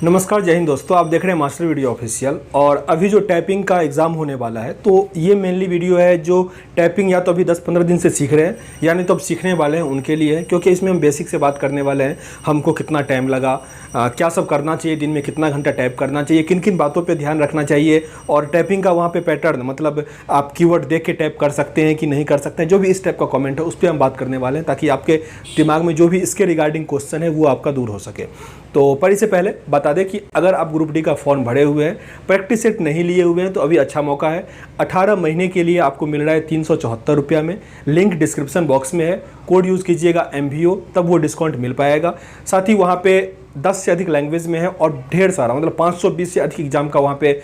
नमस्कार, जय हिंद दोस्तों। आप देख रहे हैं मास्टर वीडियो ऑफिशियल। और अभी जो टाइपिंग का एग्ज़ाम होने वाला है, तो ये मेनली वीडियो है जो टाइपिंग या तो अभी 10-15 दिन से सीख रहे हैं या नहीं तो अब सीखने वाले हैं उनके लिए है, क्योंकि इसमें हम बेसिक से बात करने वाले हैं। हमको कितना टाइम लगा, क्या सब करना चाहिए, दिन में कितना घंटा टाइप करना चाहिए, किन किन बातों पर ध्यान रखना चाहिए, और टाइपिंग का वहाँ पर पैटर्न, मतलब आप कीवर्ड देख के टाइप कर सकते हैं कि नहीं कर सकते हैं, जो भी इस टाइप का कॉमेंट है उस पर हम बात करने वाले हैं, ताकि आपके दिमाग में जो भी इसके रिगार्डिंग क्वेश्चन है वो आपका दूर हो सके। तो पर इससे पहले बता दें कि अगर आप ग्रुप डी का फॉर्म भरे हुए हैं, प्रैक्टिस सेट नहीं लिए हुए हैं, तो अभी अच्छा मौका है। 18 महीने के लिए आपको मिल रहा है 374 रुपया में। लिंक डिस्क्रिप्शन बॉक्स में है। कोड यूज़ कीजिएगा MVO, तब वो डिस्काउंट मिल पाएगा। साथ ही वहाँ पे 10 से अधिक लैंग्वेज में है और ढेर सारा, मतलब 520 से अधिक एग्जाम का वहाँ पे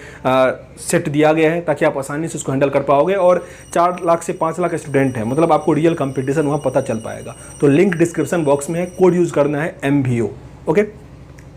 सेट दिया गया है, ताकि आप आसानी से उसको हैंडल कर पाओगे। और 4 लाख से 5 लाख स्टूडेंट हैं, मतलब आपको रियल कंपटीशन वहाँ पता चल पाएगा। तो लिंक डिस्क्रिप्शन बॉक्स में है। कोड यूज़ करना है MVO। ओके,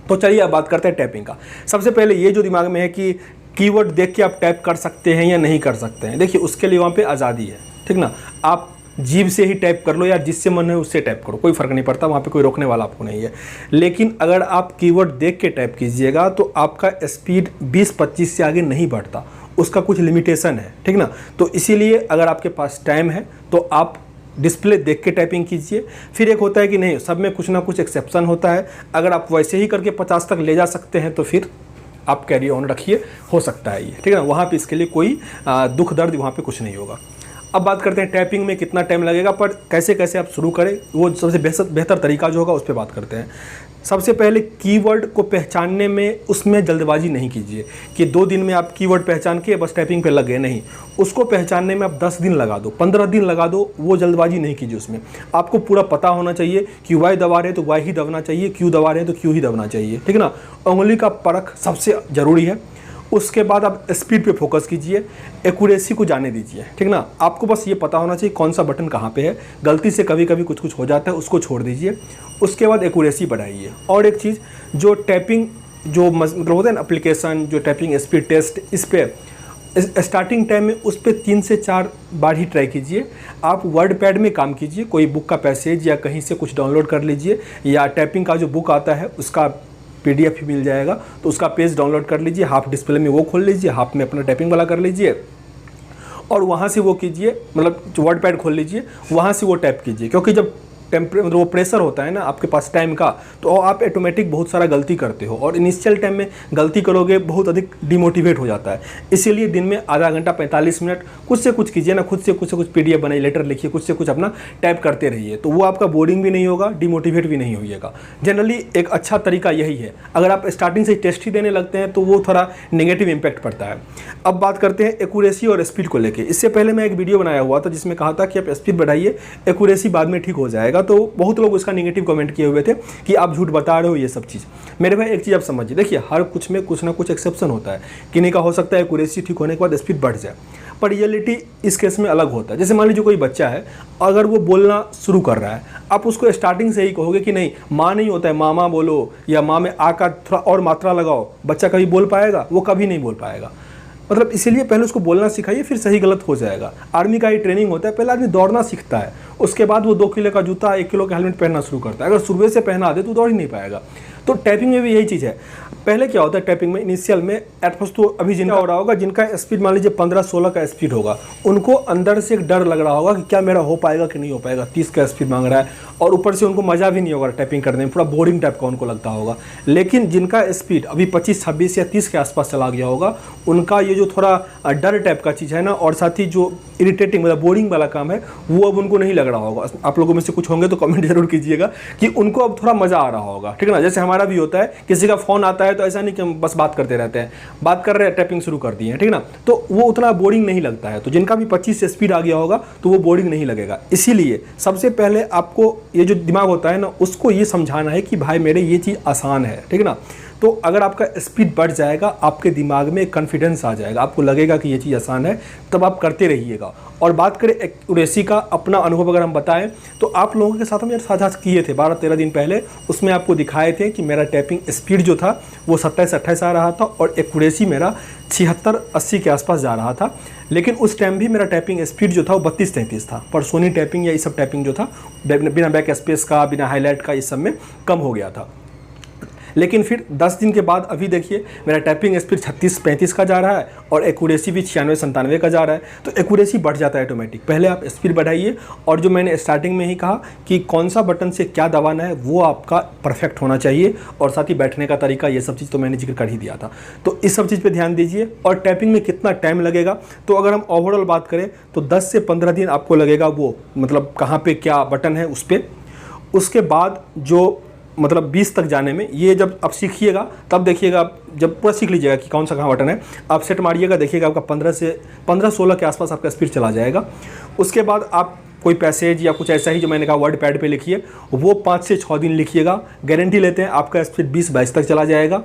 तो चलिए अब बात करते हैं टाइपिंग का। सबसे पहले ये जो दिमाग में है कि कीवर्ड देख के आप टाइप कर सकते हैं या नहीं कर सकते हैं, देखिए उसके लिए वहाँ पे आज़ादी है, ठीक ना। आप जीभ से ही टाइप कर लो या जिससे मन है उससे टाइप करो, कोई फ़र्क नहीं पड़ता, वहाँ पे कोई रोकने वाला आपको नहीं है। लेकिन अगर आप कीवर्ड देख के टाइप कीजिएगा तो आपका स्पीड 20-25 से आगे नहीं बढ़ता, उसका कुछ लिमिटेशन है, ठीक ना। तो इसीलिए अगर आपके पास टाइम है तो आप डिस्प्ले देख के टाइपिंग कीजिए। फिर एक होता है कि नहीं, सब में कुछ ना कुछ एक्सेप्शन होता है। अगर आप वैसे ही करके 50 तक ले जा सकते हैं तो फिर आप कैरी ऑन रखिए, हो सकता है ये, ठीक है ना। वहाँ पे इसके लिए कोई दुख दर्द वहाँ पे कुछ नहीं होगा। अब बात करते हैं टाइपिंग में कितना टाइम लगेगा, पर कैसे कैसे आप शुरू करें, वो सबसे बेहतर तरीका जो होगा उस पर बात करते हैं। सबसे पहले कीवर्ड को पहचानने में उसमें जल्दबाजी नहीं कीजिए कि 2 दिन में आप कीवर्ड पहचान के बस टाइपिंग पे लग गए, नहीं। उसको पहचानने में आप 10 दिन लगा दो, 15 दिन लगा दो, वो जल्दबाजी नहीं कीजिए। उसमें आपको पूरा पता होना चाहिए कि Y दबा रहे तो Y ही दबना चाहिए, Q दबा रहे तो Q ही दबना चाहिए, ठीक है ना। उंगली का परख सबसे ज़रूरी है। उसके बाद आप स्पीड पे फोकस कीजिए, एक्यूरेसी को जाने दीजिए, ठीक ना। आपको बस ये पता होना चाहिए कौन सा बटन कहाँ पे है। गलती से कभी कभी कुछ हो जाता है, उसको छोड़ दीजिए। उसके बाद एक्यूरेसी बढ़ाइए। और एक चीज़, जो टाइपिंग जो मतलब होता है ना एप्लीकेशन, जो टाइपिंग स्पीड टेस्ट, इस पर स्टार्टिंग टाइम में उस पर 3 से 4 बार ही ट्राई कीजिए। आप वर्ड पैड में काम कीजिए, कोई बुक का पैसेज या कहीं से कुछ डाउनलोड कर लीजिए, या टाइपिंग का जो बुक आता है उसका PDF ही मिल जाएगा, तो उसका पेज डाउनलोड कर लीजिए। हाफ डिस्प्ले में वो खोल लीजिए, हाफ में अपना टाइपिंग वाला कर लीजिए, और वहाँ से वो कीजिए, मतलब वर्ड पैड खोल लीजिए, वहाँ से वो टाइप कीजिए। क्योंकि जब मतलब वो प्रेशर होता है ना आपके पास टाइम का, तो आप ऑटोमेटिक बहुत सारा गलती करते हो, और इनिशियल टाइम में गलती करोगे बहुत अधिक डिमोटिवेट हो जाता है। इसीलिए दिन में आधा घंटा 45 मिनट कुछ से कुछ कीजिए ना, खुद से कुछ PDF बनाइए, लेटर लिखिए, कुछ से कुछ अपना टाइप करते रहिए, तो वो आपका बोरिंग भी नहीं होगा, डिमोटिवेट भी नहीं होइएगा। जनरली एक अच्छा तरीका यही है। अगर आप स्टार्टिंग से टेस्ट ही देने लगते हैं तो वो थोड़ा नेगेटिव इम्पैक्ट पड़ता है। अब बात करते हैं एक्यूरेसी और स्पीड को लेकर। इससे पहले मैं एक वीडियो बनाया हुआ था जिसमें कहा था कि आप स्पीड बढ़ाइए, एक्यूरेसी बाद में ठीक हो जाएगा। तो बहुत लोग उसका नेगेटिव कमेंट किए हुए थे कि आप झूठ बता रहे हो, ये सब चीज़। मेरे भाई एक चीज़ आप समझिए, देखिए हर कुछ में कुछ ना कुछ एक्सेप्शन होता है। किन्हीं का हो सकता है एक्यूरेसी ठीक होने के बाद स्पीड बढ़ जाए, पर रियलिटी इस केस में अलग होता है। जैसे मान लीजिए कोई बच्चा है, अगर वो बोलना शुरू कर रहा है, आप उसको स्टार्टिंग से ही कहोगे कि नहीं माँ नहीं होता है, मामा बोलो, या माँ में आ का थोड़ा और मात्रा लगाओ, बच्चा कभी बोल पाएगा? वो कभी नहीं बोल पाएगा। मतलब इसीलिए पहले उसको बोलना सिखाइए, फिर सही गलत हो जाएगा। आर्मी का ही ट्रेनिंग होता है, पहले आदमी दौड़ना सीखता है, उसके बाद वो 2 किलो का जूता, 1 किलो का हेलमेट पहनना शुरू करता है। अगर शुरू से पहना दे तो दौड़ ही नहीं पाएगा। तो टाइपिंग में भी यही चीज़ है। पहले क्या होता है टाइपिंग में, इनिशियल में एट फर्स्ट तो अभी जिनका हो रहा होगा, जिनका स्पीड मान लीजिए 15-16 का स्पीड होगा, उनको अंदर से एक डर लग रहा होगा कि क्या मेरा हो पाएगा कि नहीं हो पाएगा। 30 का स्पीड मांग रहा है, और ऊपर से उनको मज़ा भी नहीं होगा टाइपिंग करने में, पूरा बोरिंग टाइप का उनको लगता होगा। लेकिन जिनका स्पीड अभी 25, 26 या 30 के आसपास चला गया होगा, उनका ये जो थोड़ा डर टाइप का चीज़ है ना, और साथ ही जो इरिटेटिंग मतलब बोरिंग वाला काम है, वो अब उनको नहीं लग रहा होगा। आप लोगों में से कुछ होंगे तो कमेंट जरूर कीजिएगा कि उनको अब थोड़ा मज़ा आ रहा होगा, ठीक है ना। जैसे हमारा भी होता है, किसी का फ़ोन आता है तो ऐसा नहीं कि हम बस बात करते रहते हैं, बात कर रहे हैं टाइपिंग शुरू कर दिए हैं, ठीक है ना, तो वो उतना बोरिंग नहीं लगता है। तो जिनका भी 25 से स्पीड आ गया होगा तो वो बोरिंग नहीं लगेगा। इसीलिए सबसे पहले आपको ये जो दिमाग होता है ना, उसको ये समझाना है कि भाई मेरे ये चीज़ आसान है, ठीक है ना। तो अगर आपका स्पीड बढ़ जाएगा, आपके दिमाग में कॉन्फिडेंस आ जाएगा, आपको लगेगा कि ये चीज़ आसान है, तब आप करते रहिएगा। और बात करें एक्यूरेसी का, अपना अनुभव अगर हम बताएं तो आप लोगों के साथ हम यार साझा किए थे 12-13 दिन पहले। उसमें आपको दिखाए थे कि मेरा टाइपिंग स्पीड जो था वो 27-28 आ रहा था, और एक्यूरेसी मेरा 76-80 के आसपास जा रहा था। लेकिन उस टाइम भी मेरा टाइपिंग स्पीड जो था वो 32-33 था, पर सोनी टाइपिंग या ये सब टाइपिंग जो था बिना बैक स्पेस का, बिना हाईलाइट का, इस सब में कम हो गया था। लेकिन फिर 10 दिन के बाद अभी देखिए मेरा टाइपिंग स्पीड 36-35 का जा रहा है और एक्यूरेसी भी 96-97 का जा रहा है। तो एक्यूरेसी बढ़ जाता है ऑटोमेटिक। पहले आप स्पीड बढ़ाइए, और जो मैंने स्टार्टिंग में ही कहा कि कौन सा बटन से क्या दबाना है वो आपका परफेक्ट होना चाहिए, और साथ ही बैठने का तरीका, ये सब चीज़ तो मैंने जिक्र कर ही दिया था। तो इस सब चीज़ पे ध्यान दीजिए। और टाइपिंग में कितना टाइम लगेगा, तो अगर हम ओवरऑल बात करें तो 10 से 15 दिन आपको लगेगा, वो मतलब कहाँ पे क्या बटन है उस पर। उसके बाद जो मतलब 20 तक जाने में, ये जब आप सीखिएगा तब देखिएगा, जब पूरा सीख लीजिएगा कि कौन सा कहाँ बटन है, आप सेट मारिएगा, देखिएगा आपका 15-16 के आसपास आपका स्पीड चला जाएगा। उसके बाद आप कोई पैसेज या कुछ ऐसा ही जो मैंने कहा वर्ड पैड पे लिखिए, वो 5 से 6 दिन लिखिएगा। गारंटी लेते हैं आपका स्पीड 20-22 तक चला जाएगा।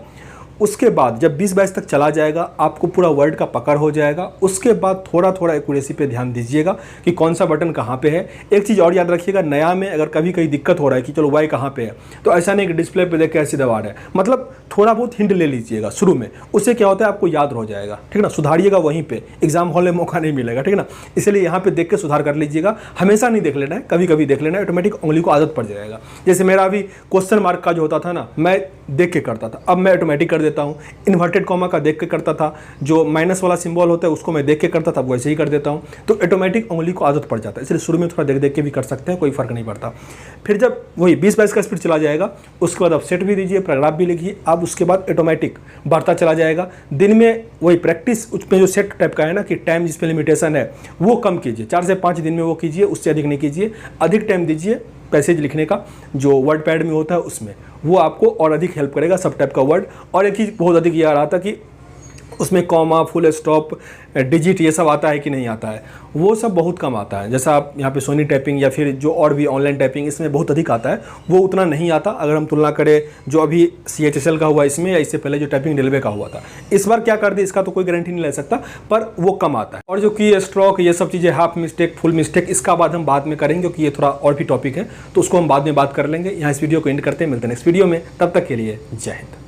उसके बाद जब 20-22 तक चला जाएगा, आपको पूरा वर्ड का पकड़ हो जाएगा। उसके बाद थोड़ा थोड़ा एक्यूरेसी पे ध्यान दीजिएगा कि कौन सा बटन कहाँ पे है। एक चीज़ और याद रखिएगा, नया में अगर कभी कहीं दिक्कत हो रहा है कि चलो वाई कहाँ पे है, तो ऐसा नहीं कि डिस्प्ले पे देख के ऐसे दबा रहे हैं, मतलब थोड़ा बहुत हिंट ले लीजिएगा शुरू में। उससे क्या होता है, आपको याद हो जाएगा, ठीक ना। सुधारिएगा वहीं पर, एग्जाम हॉल में मौका नहीं मिलेगा, ठीक ना। इसलिए यहाँ पर देख के सुधार कर लीजिएगा। हमेशा नहीं देख लेना है, कभी कभी देख लेना है, ऑटोमेटिक उंगली को आदत पड़ जाएगा। जैसे मेरा अभी क्वेश्चन मार्क का जो होता था ना, मैं देख के करता था, अब मैं ऑटोमेटिक कर देता हूँ। इन्वर्टेड कॉमा का देख के करता था, जो माइनस वाला सिंबल होता है उसको मैं देख के करता था, वैसे ही कर देता हूँ। तो ऑटोमेटिक उंगली को आदत पड़ जाता है, इसलिए शुरू में थोड़ा देख देख के भी कर सकते हैं, कोई फर्क नहीं पड़ता। फिर जब वही 20-22 का स्पीड चला जाएगा, उसके बाद आप सेट भी दीजिए, पैराग्राफ भी लिखिए। अब उसके बाद ऑटोमेटिक बढ़ता चला जाएगा। दिन में वही प्रैक्टिस उसमें जो सेट टाइप का है ना कि टाइम जिसमें लिमिटेशन है, वो कम कीजिए, 4 से 5 दिन में वो कीजिए, उससे अधिक नहीं कीजिए। अधिक टाइम दीजिए पैसेज लिखने का, जो वर्ड पैड में होता है उसमें, वो आपको और अधिक हेल्प करेगा, सब टाइप का वर्ड। और एक चीज़ बहुत अधिक ये आ रहा था कि उसमें कॉमा, फुल स्टॉप, डिजिट, ये सब आता है कि नहीं आता है, वो सब बहुत कम आता है। जैसा आप यहाँ पे सोनी टाइपिंग या फिर जो और भी ऑनलाइन टाइपिंग, इसमें बहुत अधिक आता है, वो उतना नहीं आता अगर हम तुलना करें जो अभी CHSL का हुआ इसमें, या इससे पहले जो टाइपिंग रेलवे का हुआ था। इस बार क्या कर दी इसका तो कोई गारंटी नहीं ले सकता, पर वो कम आता है। और जो की स्ट्रोक, ये सब चीज़ें, हाफ मिस्टेक, फुल मिस्टेक, इसका बात हम बाद में करेंगे, क्योंकि ये थोड़ा और भी टॉपिक है, तो उसको हम बाद में बात कर लेंगे। यहाँ इस वीडियो को एंड करते हैं, मिलते हैं नेक्स्ट वीडियो में। तब तक के लिए जय हिंद।